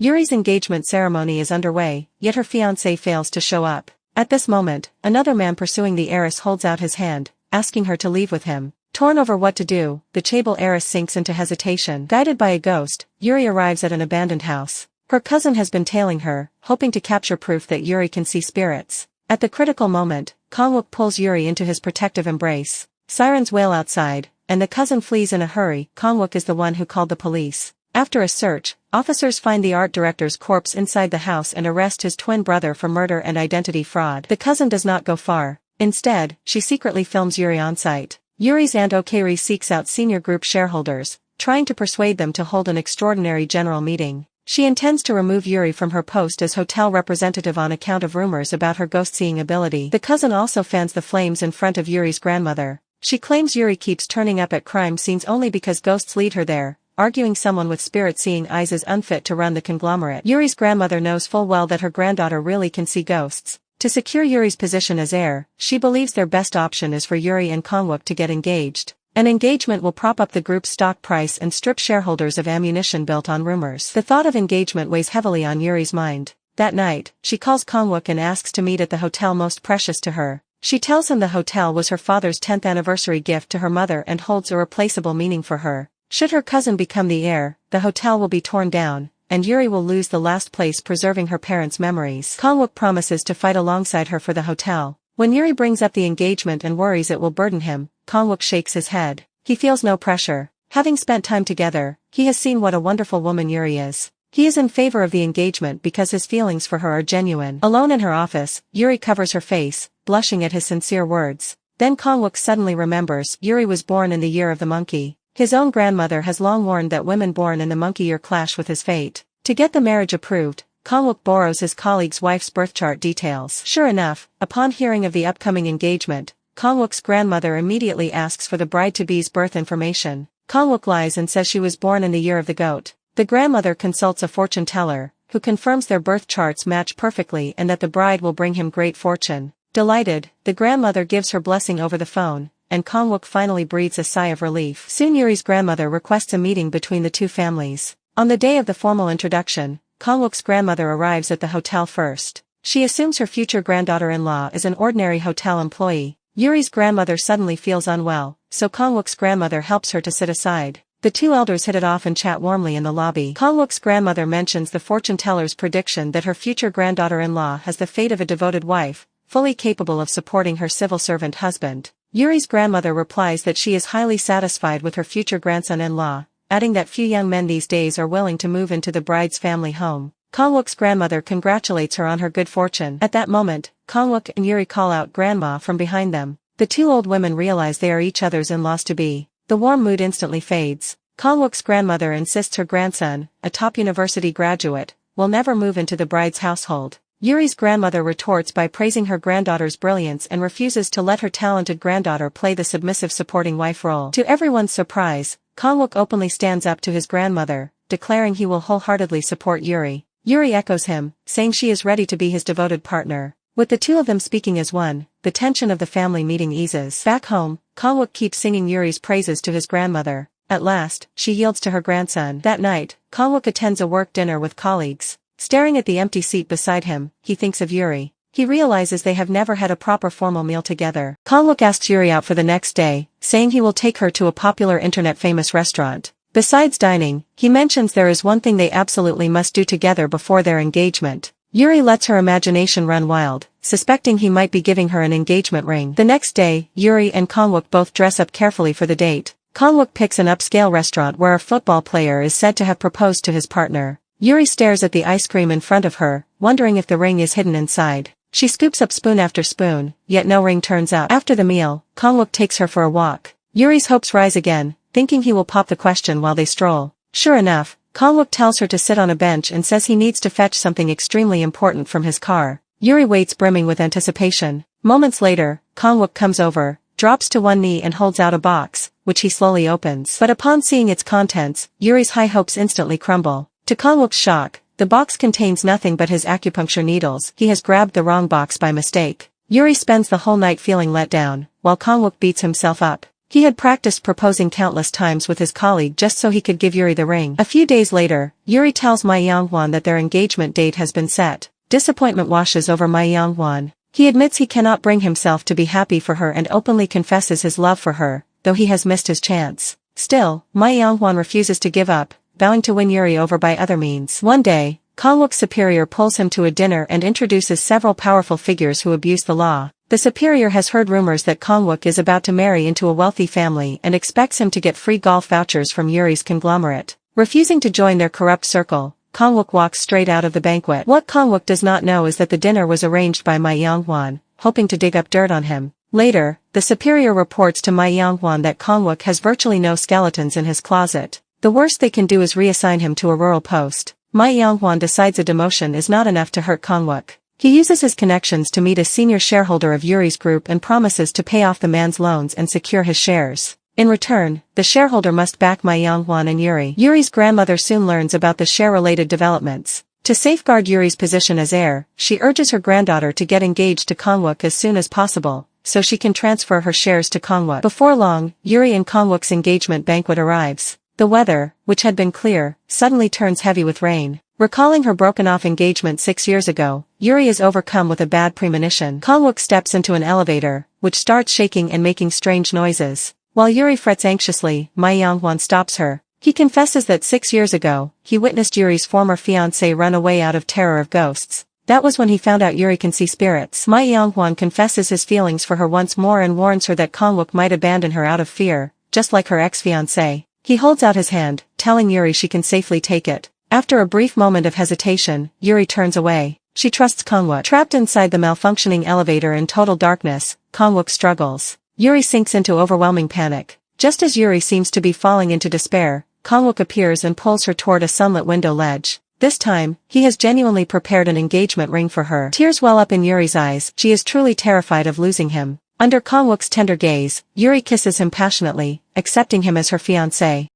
Yuri's engagement ceremony is underway, yet her fiancé fails to show up. At this moment, another man pursuing the heiress holds out his hand, asking her to leave with him. Torn over what to do, the Chable heiress sinks into hesitation. Guided by a ghost, Yuri arrives at an abandoned house. Her cousin has been tailing her, hoping to capture proof that Yuri can see spirits. At the critical moment, Kangwook pulls Yuri into his protective embrace. Sirens wail outside, and the cousin flees in a hurry. Kangwook is the one who called the police. After a search, officers find the art director's corpse inside the house and arrest his twin brother for murder and identity fraud. The cousin does not go far. Instead, she secretly films Yuri on site. Yuri's aunt Okiri seeks out senior group shareholders, trying to persuade them to hold an extraordinary general meeting. She intends to remove Yuri from her post as hotel representative on account of rumors about her ghost-seeing ability. The cousin also fans the flames in front of Yuri's grandmother. She claims Yuri keeps turning up at crime scenes only because ghosts lead her there, arguing someone with spirit-seeing eyes is unfit to run the conglomerate. Yuri's grandmother knows full well that her granddaughter really can see ghosts. To secure Yuri's position as heir, she believes their best option is for Yuri and Kangwook to get engaged. An engagement will prop up the group's stock price and strip shareholders of ammunition built on rumors. The thought of engagement weighs heavily on Yuri's mind. That night, she calls Kangwook and asks to meet at the hotel most precious to her. She tells him the hotel was her father's 10th anniversary gift to her mother and holds irreplaceable meaning for her. Should her cousin become the heir, the hotel will be torn down, and Yuri will lose the last place preserving her parents' memories. Kangwook promises to fight alongside her for the hotel. When Yuri brings up the engagement and worries it will burden him, Kangwook shakes his head. He feels no pressure. Having spent time together, he has seen what a wonderful woman Yuri is. He is in favor of the engagement because his feelings for her are genuine. Alone in her office, Yuri covers her face, blushing at his sincere words. Then Kangwook suddenly remembers Yuri was born in the year of the monkey. His own grandmother has long warned that women born in the monkey year clash with his fate. To get the marriage approved, Kangwook borrows his colleague's wife's birth chart details. Sure enough, upon hearing of the upcoming engagement, Kangwook's grandmother immediately asks for the bride-to-be's birth information. Kangwook lies and says she was born in the year of the goat. The grandmother consults a fortune teller, who confirms their birth charts match perfectly and that the bride will bring him great fortune. Delighted, the grandmother gives her blessing over the phone, and Kangwook finally breathes a sigh of relief. Soon Yuri's grandmother requests a meeting between the two families. On the day of the formal introduction, Kangwook's grandmother arrives at the hotel first. She assumes her future granddaughter-in-law is an ordinary hotel employee. Yuri's grandmother suddenly feels unwell, so Kangwook's grandmother helps her to sit aside. The two elders hit it off and chat warmly in the lobby. Kangwook's grandmother mentions the fortune teller's prediction that her future granddaughter-in-law has the fate of a devoted wife, fully capable of supporting her civil servant husband. Yuri's grandmother replies that she is highly satisfied with her future grandson-in-law, adding that few young men these days are willing to move into the bride's family home. Kangwook's grandmother congratulates her on her good fortune. At that moment, Kangwook and Yuri call out Grandma from behind them. The two old women realize they are each other's in-laws to be. The warm mood instantly fades. Kangwook's grandmother insists her grandson, a top university graduate, will never move into the bride's household. Yuri's grandmother retorts by praising her granddaughter's brilliance and refuses to let her talented granddaughter play the submissive supporting wife role. To everyone's surprise, Kangwook openly stands up to his grandmother, declaring he will wholeheartedly support Yuri. Yuri echoes him, saying she is ready to be his devoted partner. With the two of them speaking as one, the tension of the family meeting eases. Back home, Kangwook keeps singing Yuri's praises to his grandmother. At last, she yields to her grandson. That night, Kangwook attends a work dinner with colleagues. Staring at the empty seat beside him, he thinks of Yuri. He realizes they have never had a proper formal meal together. Kangwook asks Yuri out for the next day, saying he will take her to a popular internet-famous restaurant. Besides dining, he mentions there is one thing they absolutely must do together before their engagement. Yuri lets her imagination run wild, suspecting he might be giving her an engagement ring. The next day, Yuri and Kangwook both dress up carefully for the date. Kangwook picks an upscale restaurant where a football player is said to have proposed to his partner. Yuri stares at the ice cream in front of her, wondering if the ring is hidden inside. She scoops up spoon after spoon, yet no ring turns up. After the meal, Kangwook takes her for a walk. Yuri's hopes rise again, thinking he will pop the question while they stroll. Sure enough, Kangwook tells her to sit on a bench and says he needs to fetch something extremely important from his car. Yuri waits brimming with anticipation. Moments later, Kangwook comes over, drops to one knee and holds out a box, which he slowly opens. But upon seeing its contents, Yuri's high hopes instantly crumble. To Kangwook's shock, the box contains nothing but his acupuncture needles. He has grabbed the wrong box by mistake. Yuri spends the whole night feeling let down, while Kangwook beats himself up. He had practiced proposing countless times with his colleague just so he could give Yuri the ring. A few days later, Yuri tells Ma Yongwon that their engagement date has been set. Disappointment washes over Ma Yongwon. He admits he cannot bring himself to be happy for her and openly confesses his love for her, though he has missed his chance. Still, Ma Yongwon refuses to give up, vowing to win Yuri over by other means. One day, Kangwook's superior pulls him to a dinner and introduces several powerful figures who abuse the law. The superior has heard rumors that Kangwook is about to marry into a wealthy family and expects him to get free golf vouchers from Yuri's conglomerate. Refusing to join their corrupt circle, Kangwook walks straight out of the banquet. What Kangwook does not know is that the dinner was arranged by Ma Yongwon, hoping to dig up dirt on him. Later, the superior reports to Ma Yongwon that Kangwook has virtually no skeletons in his closet. The worst they can do is reassign him to a rural post. Ma Yongwon decides a demotion is not enough to hurt Kangwook. He uses his connections to meet a senior shareholder of Yuri's group and promises to pay off the man's loans and secure his shares. In return, the shareholder must back Ma Yongwon and Yuri. Yuri's grandmother soon learns about the share-related developments. To safeguard Yuri's position as heir, she urges her granddaughter to get engaged to Kangwook as soon as possible, so she can transfer her shares to Kangwook. Before long, Yuri and Kangwook's engagement banquet arrives. The weather, which had been clear, suddenly turns heavy with rain. Recalling her broken-off engagement 6 years ago, Yuri is overcome with a bad premonition. Kangwook steps into an elevator, which starts shaking and making strange noises. While Yuri frets anxiously, Ma Yongwon stops her. He confesses that 6 years ago, he witnessed Yuri's former fiancé run away out of terror of ghosts. That was when he found out Yuri can see spirits. Ma Yongwon confesses his feelings for her once more and warns her that Kangwook might abandon her out of fear, just like her ex-fiancé. He holds out his hand, telling Yuri she can safely take it. After a brief moment of hesitation, Yuri turns away. She trusts Kangwook. Trapped inside the malfunctioning elevator in total darkness, Kangwook struggles. Yuri sinks into overwhelming panic. Just as Yuri seems to be falling into despair, Kangwook appears and pulls her toward a sunlit window ledge. This time, he has genuinely prepared an engagement ring for her. Tears well up in Yuri's eyes. She is truly terrified of losing him. Under Kangwook's tender gaze, Yuri kisses him passionately, accepting him as her fiancé.